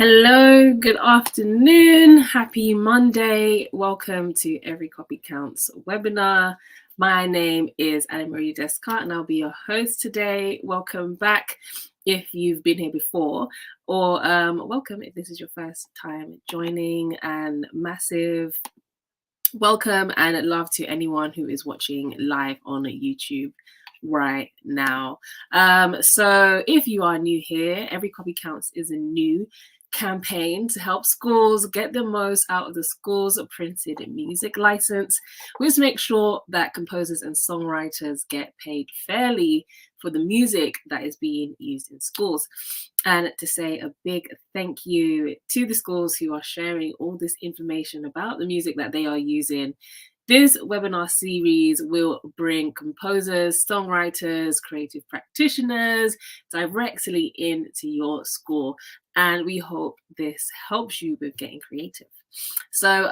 Hello, good afternoon, happy Monday. Welcome to Every Copy Counts webinar. My name is Anne-Marie Descartes and I'll be your host today. Welcome back if you've been here before, or welcome if this is your first time joining, and massive welcome and love to anyone who is watching live on YouTube right now. So if you are new here, Every Copy Counts is a new campaign to help schools get the most out of the school's printed music license, which makes sure that composers and songwriters get paid fairly for the music that is being used in schools. And to say a big thank you to the schools who are sharing all this information about the music that they are using. This webinar series will bring composers, songwriters, creative practitioners directly into your school. And we hope this helps you with getting creative. So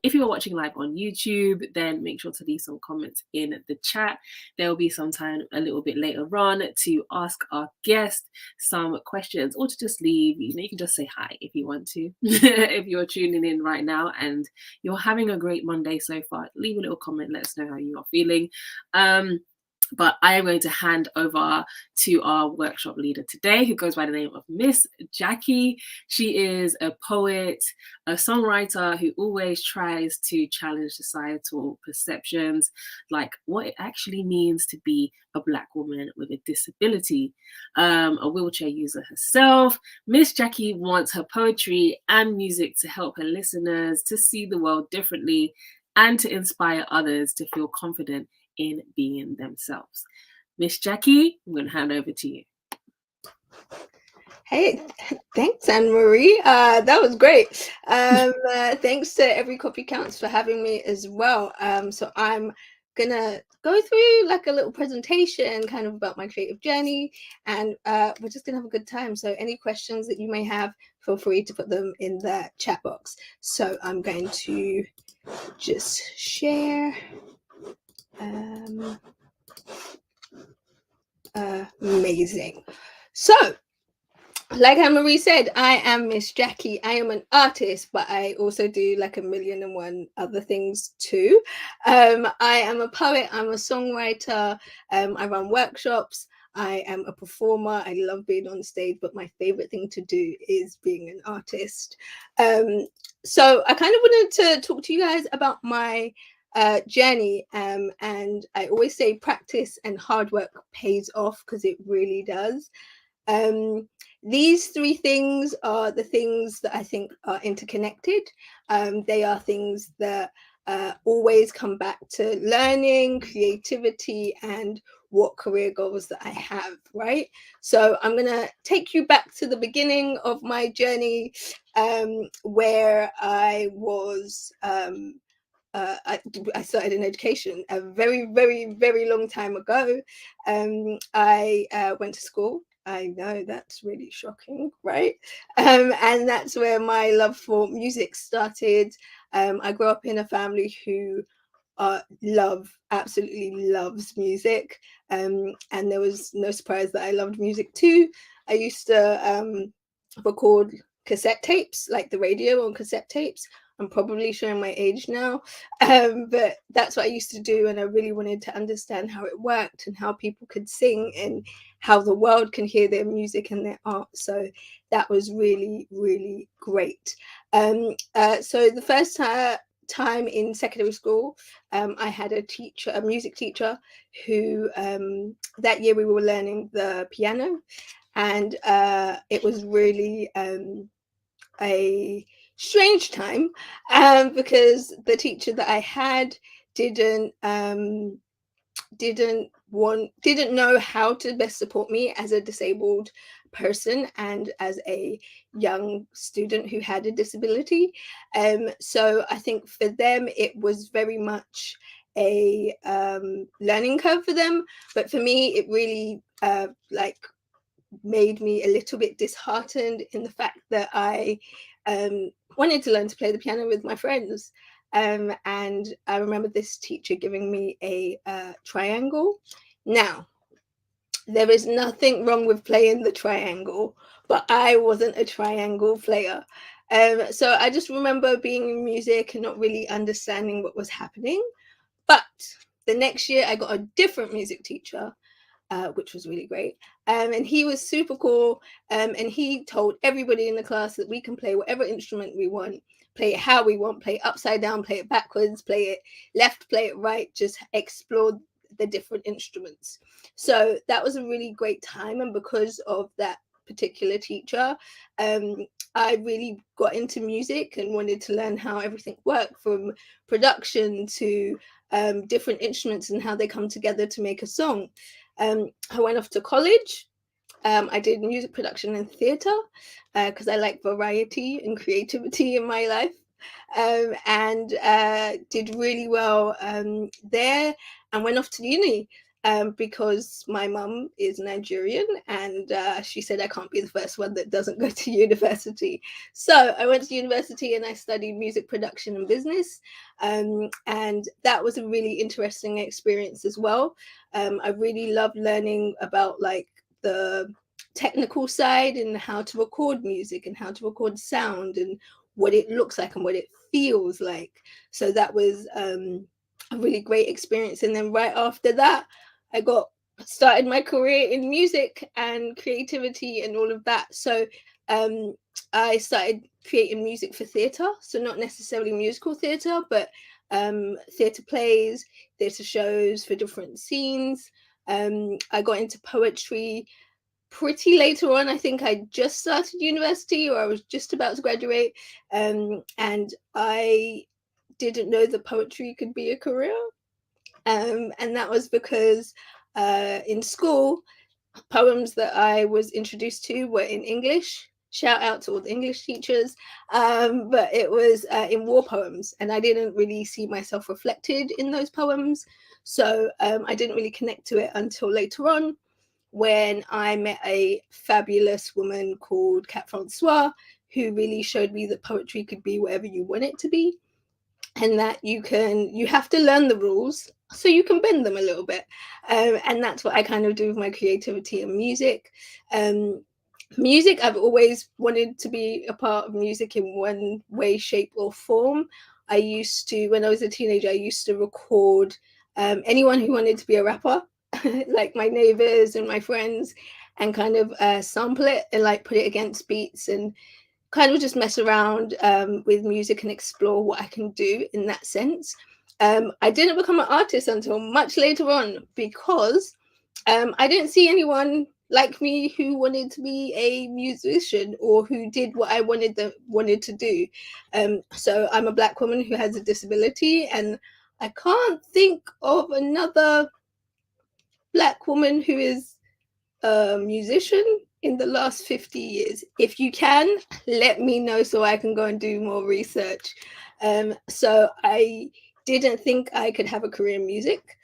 if you are watching live on YouTube, then make sure to leave some comments in the chat. There will be some time a little bit later on to ask our guest some questions, or to just leave. You can just say hi if you want to. If you're tuning in right now and you're having a great Monday so far, leave a little comment, let us know how you are feeling. But I am going to hand over to our workshop leader today, who goes by the name of Miss Jacqui. She is a poet, a songwriter who always tries to challenge societal perceptions, like what it actually means to be a Black woman with a disability. A wheelchair user herself, Miss Jacqui wants her poetry and music to help her listeners to see the world differently and to inspire others to feel confident in being themselves. Miss Jacqui, I'm going to hand over to you. Hey, thanks, Anne-Marie. That was great. Thanks to Every Copy Counts for having me as well. So I'm gonna go through like a little presentation kind of about my creative journey, and we're just gonna have a good time. So any questions that you may have, feel free to put them in the chat box. So I'm going to just share. Amazing. So, like Anne-Marie said, I am Miss Jacqui. I am an artist, but I also do like a million and one other things too. I am a poet. I'm a songwriter. I run workshops. I am a performer. I love being on stage, but my favorite thing to do is being an artist. So I kind of wanted to talk to you guys about my journey, and I always say practice and hard work pays off, because it really does. These three things are the things that I think are interconnected. They are things that always come back to learning, creativity, and what career goals that I have, right? So I'm going to take you back to the beginning of my journey, where I was I started in education a very, very, very long time ago. I went to school. I know that's really shocking, right? And that's where my love for music started. I grew up in a family who absolutely loves music. And there was no surprise that I loved music too. I used to record cassette tapes, like the radio on cassette tapes. I'm probably showing my age now, but that's what I used to do, and I really wanted to understand how it worked and how people could sing and how the world can hear their music and their art. So that was really, really great. So the first time in secondary school, I had a music teacher who that year we were learning the piano, and it was really a strange time, because the teacher that I had didn't know how to best support me as a disabled person and as a young student who had a disability. So I think for them it was very much a learning curve for them, but for me it really made me a little bit disheartened in the fact that I wanted to learn to play the piano with my friends. And I remember this teacher giving me a triangle. Now, There is nothing wrong with playing the triangle, but I wasn't a triangle player. So I just remember being in music and not really understanding what was happening. But the next year, I got a different music teacher, which was really great. And he was super cool. And he told everybody in the class that we can play whatever instrument we want, play it how we want, play it upside down, play it backwards, play it left, play it right, just explore the different instruments. So that was a really great time. And because of that particular teacher, I really got into music and wanted to learn how everything worked, from production to different instruments and how they come together to make a song. I went off to college. I did music production and theatre because I like variety and creativity in my life, and did really well there, and went off to uni. Because my mum is Nigerian, and she said I can't be the first one that doesn't go to university. So I went to university and I studied music production and business, and that was a really interesting experience as well. I really loved learning about like the technical side and how to record music and how to record sound and what it looks like and what it feels like. So that was a really great experience. And then right after that, I started my career in music and creativity and all of that. So I started creating music for theatre, so not necessarily musical theatre, but theatre plays, theatre shows for different scenes. I got into poetry pretty later on. I think I just started university, or I was just about to graduate, and I didn't know that poetry could be a career. And that was because in school, poems that I was introduced to were in English. Shout out to all the English teachers. But it was in war poems, and I didn't really see myself reflected in those poems. So I didn't really connect to it until later on, when I met a fabulous woman called Cat Francois, who really showed me that poetry could be whatever you want it to be, and that you have to learn the rules so you can bend them a little bit. And that's what I kind of do with my creativity and music. Music, I've always wanted to be a part of music in one way, shape, or form. I used to, when I was a teenager, I used to record anyone who wanted to be a rapper, like my neighbors and my friends, and kind of sample it and like put it against beats and kind of just mess around with music and explore what I can do in that sense. I didn't become an artist until much later on, because I didn't see anyone like me who wanted to be a musician or who did what I wanted to do. So I'm a Black woman who has a disability, and I can't think of another Black woman who is a musician in the last 50 years. If you can, let me know so I can go and do more research. So I didn't think I could have a career in music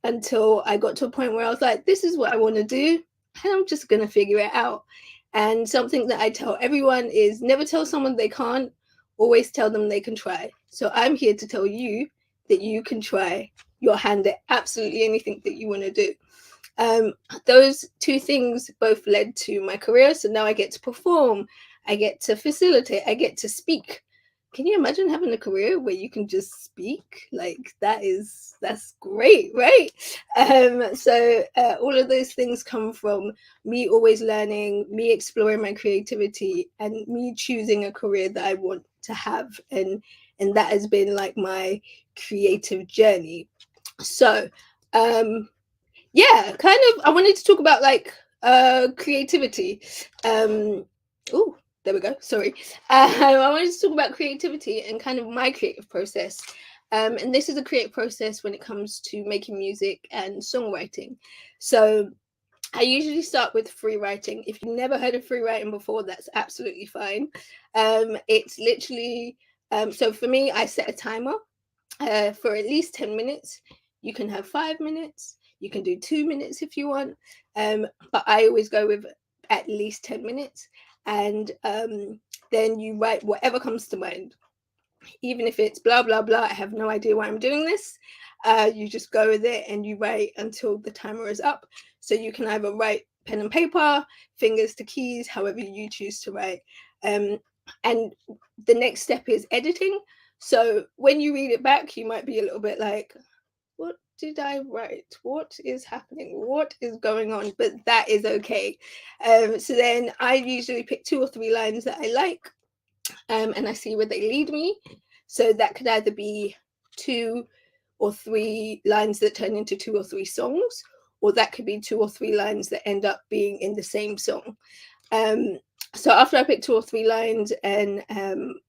until I got to a point where I was like, this is what I want to do, and I'm just going to figure it out. And something that I tell everyone is never tell someone they can't, always tell them they can try. So I'm here to tell you that you can try your hand at absolutely anything that you want to do. Those two things both led to my career. So now I get to perform, I get to facilitate, I get to speak. Can you imagine having a career where you can just speak? Like that's great, right? So all of those things come from me always learning, me exploring my creativity, and me choosing a career that I want to have. And that has been like my creative journey. So yeah, kind of I wanted to talk about like creativity. Oh, there we go, sorry. I wanted to talk about creativity and kind of my creative process. And this is a creative process when it comes to making music and songwriting. So I usually start with free writing. If you've never heard of free writing before, that's absolutely fine. It's literally so for me, I set a timer for at least 10 minutes. You can have 5 minutes, you can do 2 minutes if you want, but I always go with at least 10 minutes. And then you write whatever comes to mind, even if it's blah blah blah, I have no idea why I'm doing this. You just go with it and you write until the timer is up. So you can either write pen and paper, fingers to keys, however you choose to write. And the next step is editing. So when you read it back, you might be a little bit like, what did I write? What is happening? What is going on? But that is okay. So then I usually pick 2 or 3 lines that I like, and I see where they lead me. So that could either be 2 or 3 lines that turn into 2 or 3 songs, or that could be 2 or 3 lines that end up being in the same song. So after I pick 2 or 3 lines and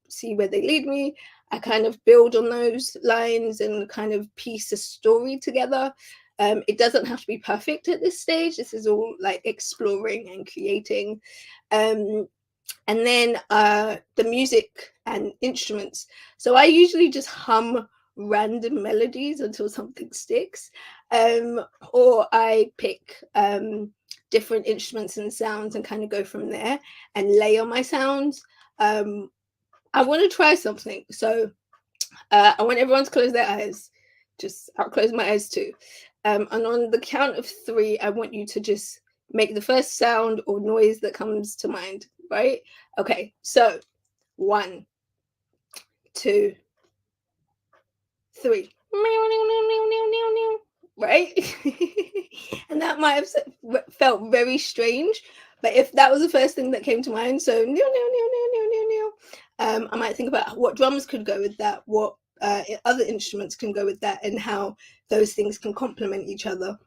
see where they lead me, I kind of build on those lines and kind of piece a story together. It doesn't have to be perfect at this stage. This is all like exploring and creating. And then the music and instruments. So I usually just hum random melodies until something sticks, or I pick different instruments and sounds and kind of go from there and layer my sounds. I want to try something, so I want everyone to close their eyes. I'll close my eyes too, and on the count of 3, I want you to just make the first sound or noise that comes to mind, right? Okay, so 1, 2, 3. Right? And that might have felt very strange, but if that was the first thing that came to mind, so I might think about what drums could go with that, what other instruments can go with that, and how those things can complement each other.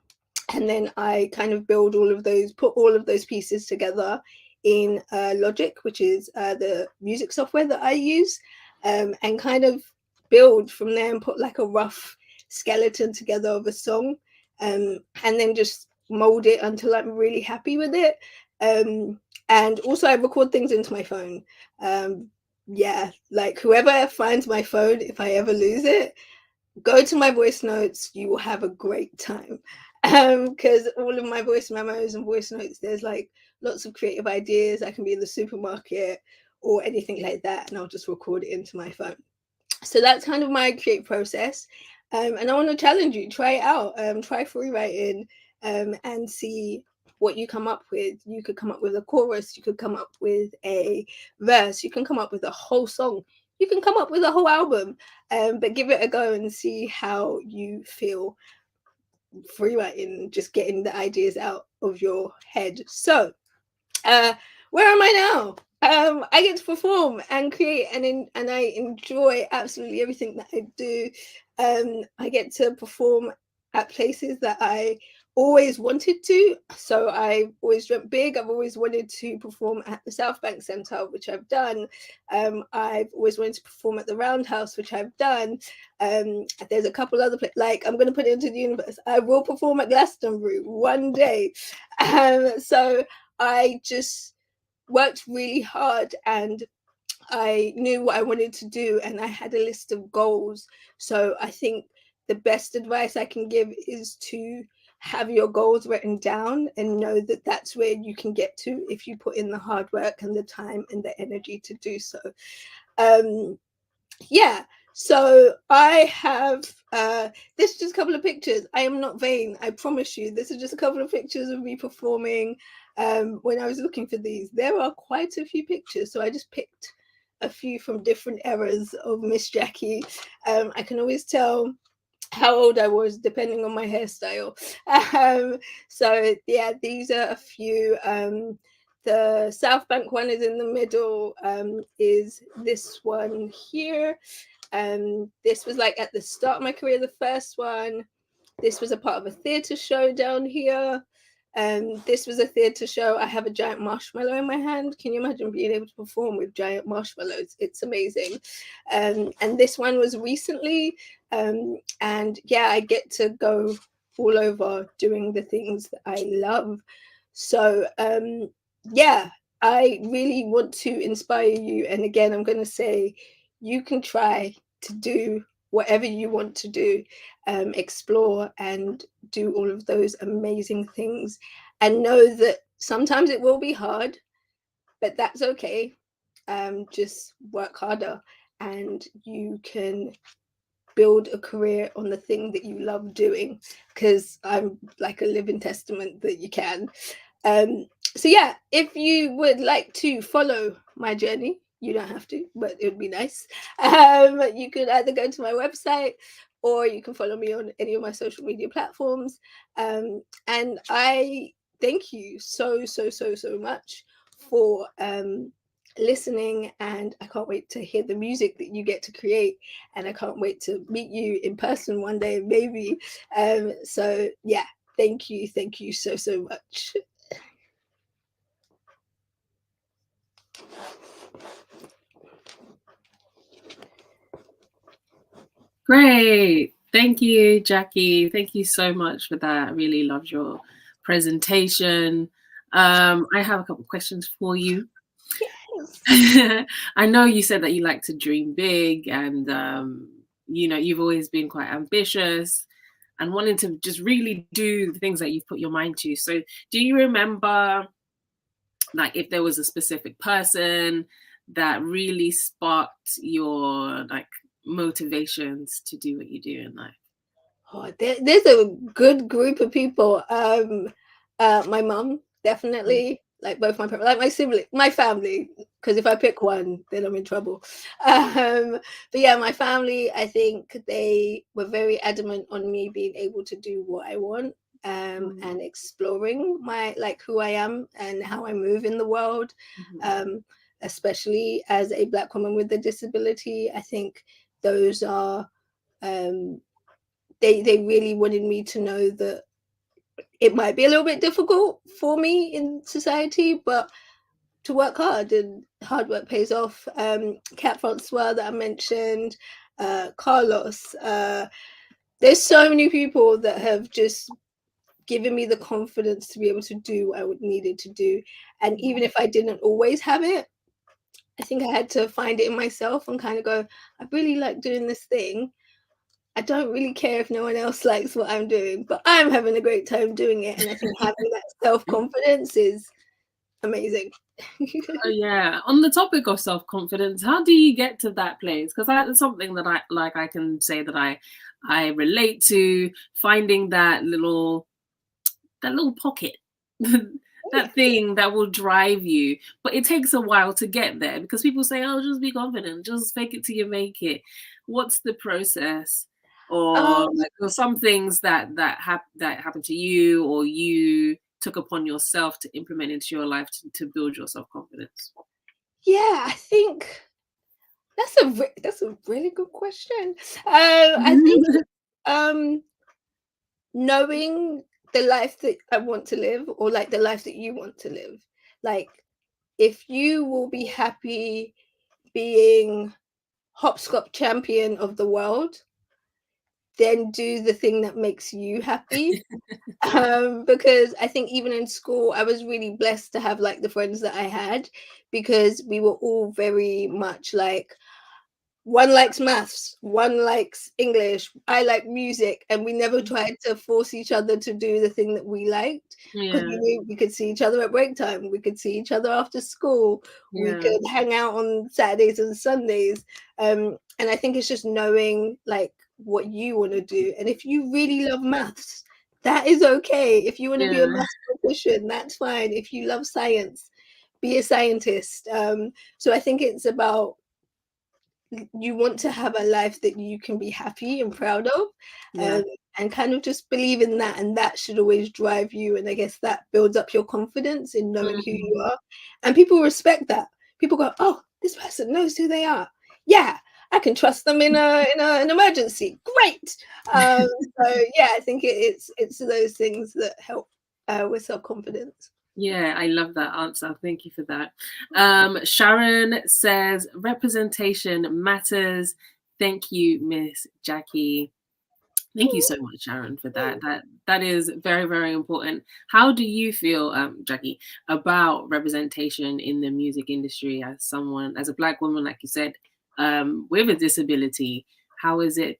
And then I kind of build all of those, put all of those pieces together in Logic, which is the music software that I use, and kind of build from there and put like a rough skeleton together of a song, and then just mold it until I'm really happy with it. And also I record things into my phone. Yeah, like whoever finds my phone, if I ever lose it, go to my voice notes. You will have a great time, because all of my voice memos and voice notes, there's like lots of creative ideas. I can be in the supermarket or anything like that, and I'll just record it into my phone. So that's kind of my creative process. And I want to challenge you, try it out, try free writing, and see what you come up with. You could come up with a chorus, you could come up with a verse, you can come up with a whole song, you can come up with a whole album, but give it a go and see how you feel free writing, just getting the ideas out of your head. So where am I now? I get to perform and create, and I enjoy absolutely everything that I do. I get to perform at places that I always wanted to. So I always dreamt big. I've always wanted to perform at the South Bank Centre, which I've done. I've always wanted to perform at the Roundhouse, which I've done. There's a couple other places, like I'm going to put it into the universe. I will perform at Glastonbury one day. So I just worked really hard, and I knew what I wanted to do, and I had a list of goals. So I think the best advice I can give is to have your goals written down and know that that's where you can get to if you put in the hard work and the time and the energy to do so. Yeah, so I have this is just a couple of pictures. I am not vain, I promise you. This is just a couple of pictures of me performing. When I was looking for these, there are quite a few pictures, so I just picked a few from different eras of Miss Jacqui. I can always tell how old I was depending on my hairstyle. So yeah, these are a few. The South Bank one is in the middle, is this one here. This was like at the start of my career, the first one. This was a part of a theatre show down here. This was a theatre show. I have a giant marshmallow in my hand. Can you imagine being able to perform with giant marshmallows? It's amazing. And this one was recently. And yeah, I get to go all over doing the things that I love. So yeah, I really want to inspire you. And again, I'm going to say you can try to do whatever you want to do, explore and do all of those amazing things, and know that sometimes it will be hard, but that's okay. Just work harder and you can build a career on the thing that you love doing, because I'm like a living testament that you can. So yeah, if you would like to follow my journey, you don't have to, but it would be nice. You could either go to my website, or you can follow me on any of my social media platforms. And I thank you so much for listening, and I can't wait to hear the music that you get to create, and I can't wait to meet you in person one day, maybe. So yeah, thank you so much. Great. Thank you, Jacqui. Thank you so much for that. I really loved your presentation. I have a couple of questions for you. Yes. I know you said that you like to dream big, and you've always been quite ambitious and wanting to just really do the things that you've put your mind to. So do you remember, like, if there was a specific person that really sparked your like motivations to do what you do in life? Oh, there's a good group of people. My mum, definitely, like both my parents, like my sibling, my family. Because if I pick one, then I'm in trouble. But yeah, my family, I think they were very adamant on me being able to do what I want, and exploring my, like, who I am and how I move in the world. Especially as a Black woman with a disability, I think those are. They really wanted me to know that it might be a little bit difficult for me in society, but to work hard, and hard work pays off. Cat Francois that I mentioned, Carlos. There's so many people that have just given me the confidence to be able to do what I would needed to do. And even if I didn't always have it, I think I had to find it in myself and kind of go, I really like doing this thing. I don't really care if no one else likes what I'm doing, but I'm having a great time doing it. And I think having that self-confidence is amazing. Oh, yeah. On the topic of self-confidence, how do you get to that place? Because that's something that I can say that I relate to, finding that little pocket, that thing that will drive you. But it takes a while to get there, because people say, "Oh, just be confident, just fake it till you make it." What's the process? Or Um, like, or some things that happened to you, or you took upon yourself to implement into your life to build your self-confidence? yeah, I think that's a really good question. I think um, knowing the life that I want to live, or like the life that you want to live, like if you will be happy being hopscotch champion of the world, then do the thing that makes you happy. Because I think even in school, I was really blessed to have like the friends that I had, because we were all very much like, one likes maths, one likes English, I like music, and we never tried to force each other to do the thing that we liked, because we Yeah, knew we could see each other at break time, we could see each other after school, we yeah, could hang out on Saturdays and Sundays. And I think it's just knowing like what you want to do, and if you really love maths, that is okay. If you want to be a yeah, mathematician, that's fine. If you love science, be a scientist. So I think it's about, you want to have a life that you can be happy and proud of, yeah, and kind of just believe in that, and that should always drive you, and I guess that builds up your confidence in knowing who mm, you are, and people respect that. People go, oh, this person knows who they are, yeah, I can trust them in an emergency, great. So yeah, I think it's those things that help with self-confidence. yeah. I love that answer. Thank you for that. Sharon says representation matters. Thank you, Miss Jacqui. Thank you so much, Sharon, for that. That is very, very important. How do you feel, Jacqui, about representation in the music industry as someone, as a Black woman, like you said, with a disability? How is it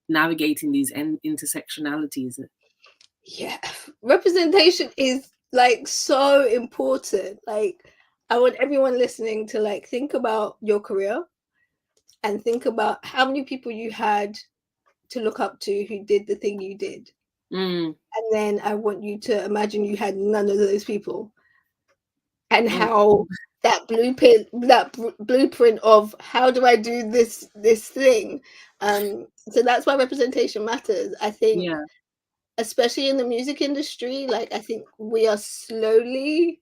navigating these intersectionalities? Yeah, representation is like so important. Like, I want everyone listening to like think about your career, and think about how many people you had to look up to who did the thing you did. And then I want you to imagine you had none of those people, and how that blueprint of how do I do this thing. So that's why representation matters. I think, especially in the music industry, like I think we are slowly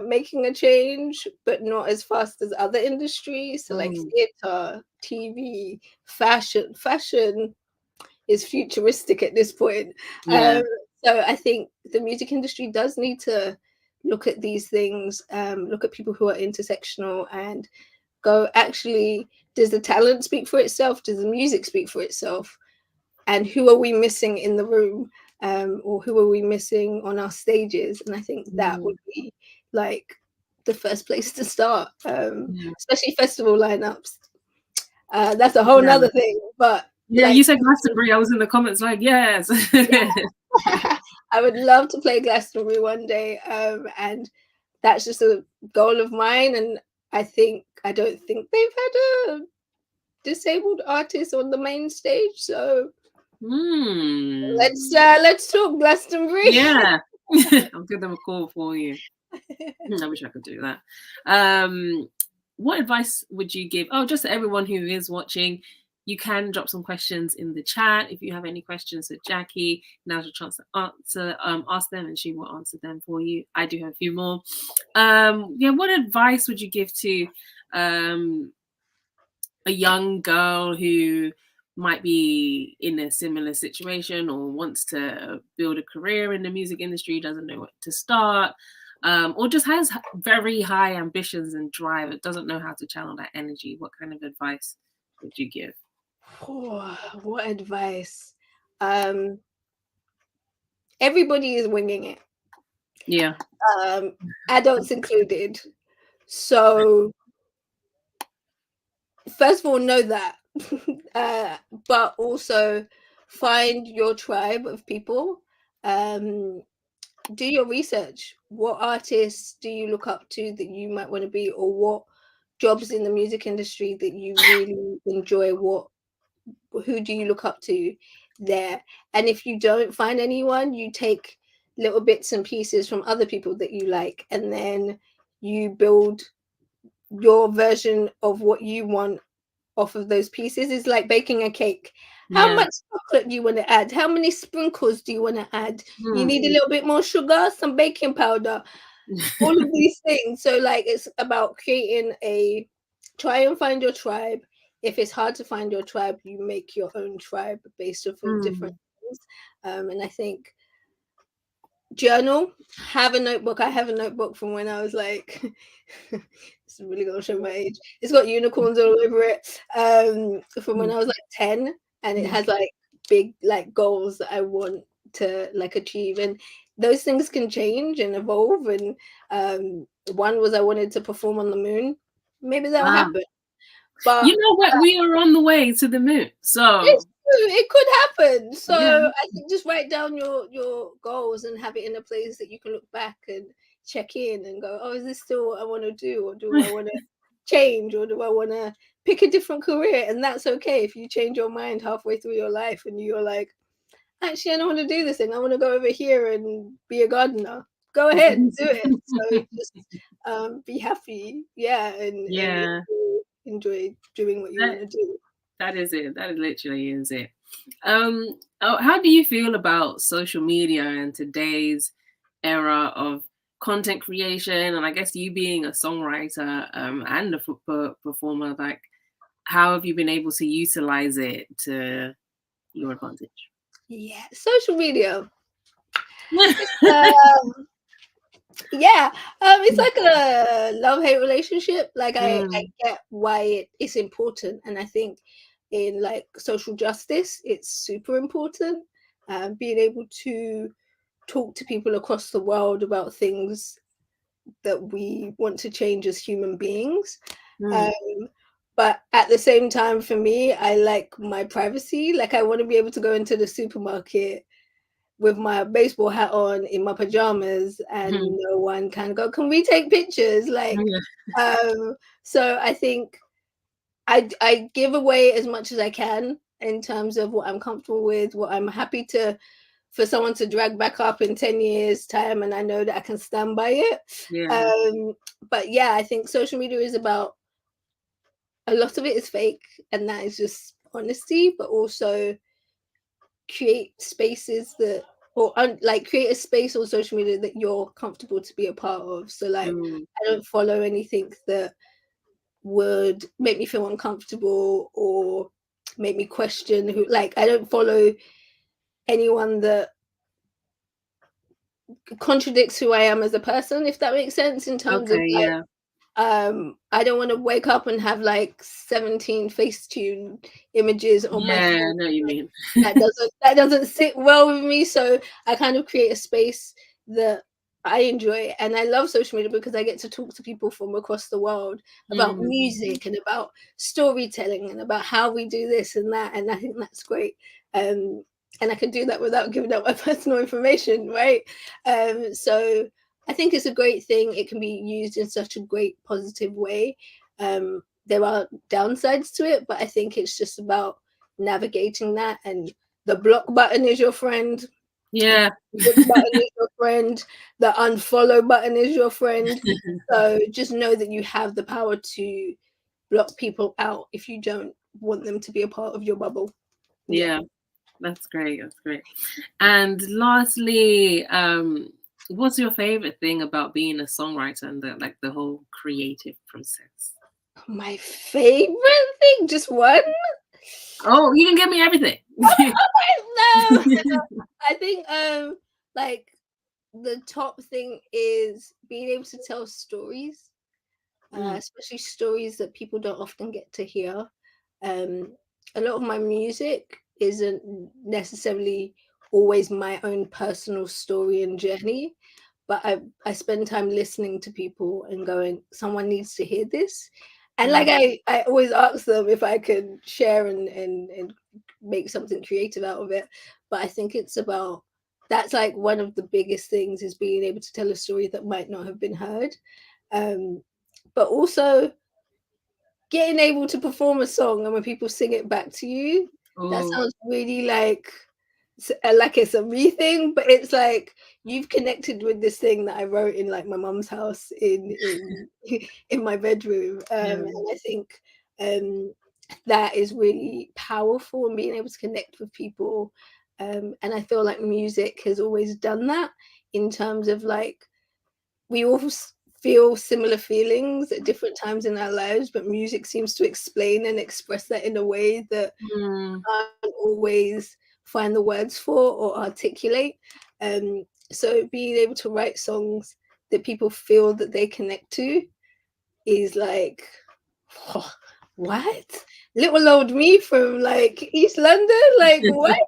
making a change, but not as fast as other industries. So like theater, TV, fashion is futuristic at this point. So I think the music industry does need to look at these things, look at people who are intersectional, and go, actually, does the talent speak for itself? Does the music speak for itself? And who are we missing in the room? Or who are we missing on our stages? And I think that would be like the first place to start, especially festival lineups. That's a whole nother thing, but you said Glastonbury. I was in the comments like, yes. I would love to play Glastonbury one day, and that's just a goal of mine. And I don't think they've had a disabled artist on the main stage, so let's talk Glastonbury. Yeah. I'll give them a call for you. I wish I could do that. What advice would you give? Oh, just to everyone who is watching, you can drop some questions in the chat. If you have any questions for Jacqui, now's your chance to ask them, and she will answer them for you. I do have a few more. What advice would you give to a young girl who might be in a similar situation or wants to build a career in the music industry, doesn't know what to start, or just has very high ambitions and drive, it doesn't know how to channel that energy? What kind of advice would you give? What advice? Everybody is winging it. Yeah. Adults included. So first of all, know that, but also find your tribe of people. Do your research. What artists do you look up to that you might want to be, or what jobs in the music industry that you really enjoy? Who do you look up to there? And if you don't find anyone, you take little bits and pieces from other people that you like, and then you build your version of what you want off of those pieces. Is like baking a cake. How much chocolate do you want to add? How many sprinkles do you want to add? You need a little bit more sugar, some baking powder, all of these things. So like, it's about try and find your tribe. If it's hard to find your tribe, you make your own tribe based off of different things. And I think journal, have a notebook. I have a notebook from when I was like, this is really gonna show my age. It's got unicorns all over it. From when I was like 10, and it has like big like goals that I want to like achieve, and those things can change and evolve. And one was I wanted to perform on the moon. Maybe that'll happen. But you know what? We are on the way to the moon, so it could happen. So I think just write down your goals and have it in a place that you can look back and check in and go, oh, is this still what I want to do, or do I want to change, or do I want to pick a different career? And that's okay if you change your mind halfway through your life and you're like, actually, I don't want to do this thing. I want to go over here and be a gardener. Go ahead, do it. So just be happy, and enjoy doing what you want to do. That is it. That literally is it. How do you feel about social media and today's era of content creation? And I guess you being a songwriter and a performer, like, how have you been able to utilize it to your advantage? Yeah, social media. It's like a love-hate relationship. Like I get why it's important, and I think in like social justice, it's super important. Being able to talk to people across the world about things that we want to change as human beings. But at the same time, for me, I like my privacy. Like I want to be able to go into the supermarket with my baseball hat on in my pajamas, and no one can go, can we take pictures? Like, so I think I give away as much as I can in terms of what I'm comfortable with, what I'm happy to for someone to drag back up in 10 years time, and I know that I can stand by it. Yeah. But yeah, I think social media is about, a lot of it is fake, and that is just honesty, but also create spaces that, or like create a space on social media that you're comfortable to be a part of. So like Mm. I don't follow anything that would make me feel uncomfortable or make me question who, like I don't follow anyone that contradicts who I am as a person, if that makes sense, in terms of Okay, like yeah. I don't want to wake up and have like 17 Facetune images on my Yeah, I phone. know what you mean. That doesn't sit well with me. So I kind of create a space that I enjoy, and I love social media because I get to talk to people from across the world about Mm. music and about storytelling and about how we do this and that, and I think that's great. And I can do that without giving up my personal information, right? So I think it's a great thing. It can be used in such a great positive way. There are downsides to it, but I think it's just about navigating that. And the block button is your friend. Yeah. The button is your friend. The unfollow button is your friend. So just know that you have the power to block people out if you don't want them to be a part of your bubble. Yeah. Yeah, that's great. That's great. And lastly, what's your favorite thing about being a songwriter and the whole creative process? My favorite thing, just one? Oh, you can give me everything. No. I think like the top thing is being able to tell stories, Mm. especially stories that people don't often get to hear. Um, a lot of my music isn't necessarily always my own personal story and journey, but I spend time listening to people and going, someone needs to hear this. And like Mm. I always ask them if I could share and make something creative out of it. But I think it's about, that's like one of the biggest things, is being able to tell a story that might not have been heard. Um, but also getting able to perform a song, and when people sing it back to you, that Oh, sounds really like it's a me thing, but it's like you've connected with this thing that I wrote in like my mum's house in in my bedroom. yeah. And I think that is really powerful, and being able to connect with people. And I feel like music has always done that, in terms of like we all feel similar feelings at different times in our lives, but music seems to explain and express that in a way that Mm. I can't always find the words for or articulate. So being able to write songs that people feel that they connect to is like, oh, what? Little old me from like East London, like what?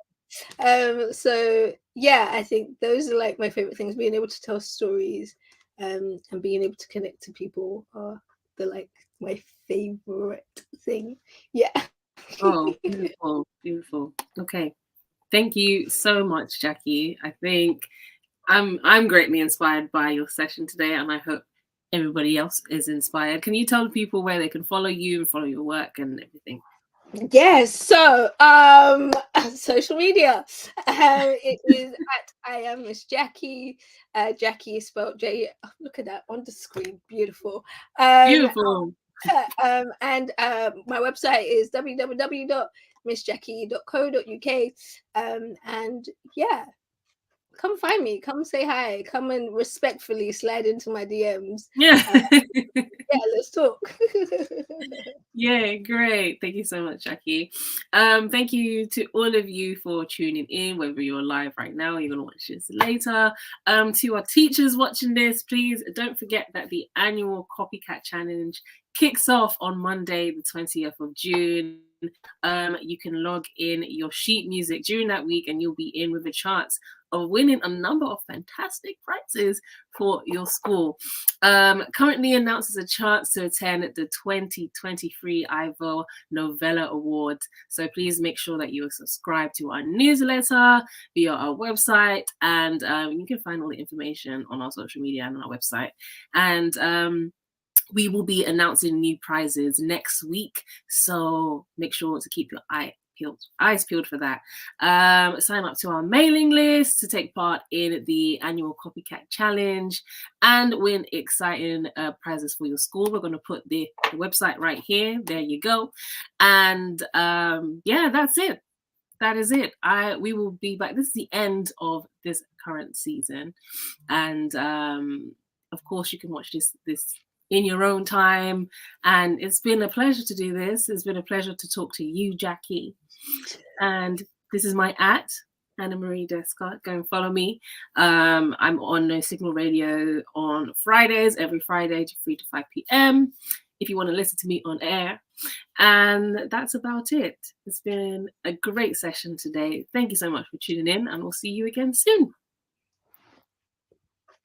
So yeah, I think those are like my favorite things. Being able to tell stories, and being able to connect to people are the like my favorite thing. Yeah. Oh, beautiful, beautiful. Okay. Thank you so much, Jacqui. I think I'm greatly inspired by your session today, and I hope everybody else is inspired. Can you tell people where they can follow you and follow your work and everything? Yes. So, social media. It is at I am Miss Jacqui. Jacqui is spelled J. Oh, look at that on the screen. Beautiful. Um, Beautiful. and my website is www.missjacqui.co.uk. And yeah, come find me. Come say hi. Come and respectfully slide into my DMs. Yeah. Yeah, let's talk. Yeah, great. Thank you so much, Jacqui. Thank you to all of you for tuning in, whether you're live right now or you're going to watch this later. To our teachers watching this, please don't forget that the annual Copycat Challenge kicks off on Monday, the 20th of June. You can log in your sheet music during that week and you'll be in with a chance of winning a number of fantastic prizes for your school. Currently announced as a chance to attend the 2023 Ivor Novella Awards. So please make sure that you are subscribed to our newsletter via our website, and you can find all the information on our social media and on our website. And we will be announcing new prizes next week, so make sure to keep your eye peeled for that. Sign up to our mailing list to take part in the annual Copycat Challenge and win exciting prizes for your school. We're going to put the website right here. There you go. And yeah, that's it. That is it. We will be back. This is the end of this current season, and of course you can watch this in your own time. And it's been a pleasure to do this. It's been a pleasure to talk to you, Jacqui. And this is my Anna Marie Descartes. Go and follow me. I'm on No Signal Radio on Fridays, every Friday, 3 to 5 p.m. if you want to listen to me on air. And that's about it. It's been a great session today. Thank you so much for tuning in, and we'll see you again soon.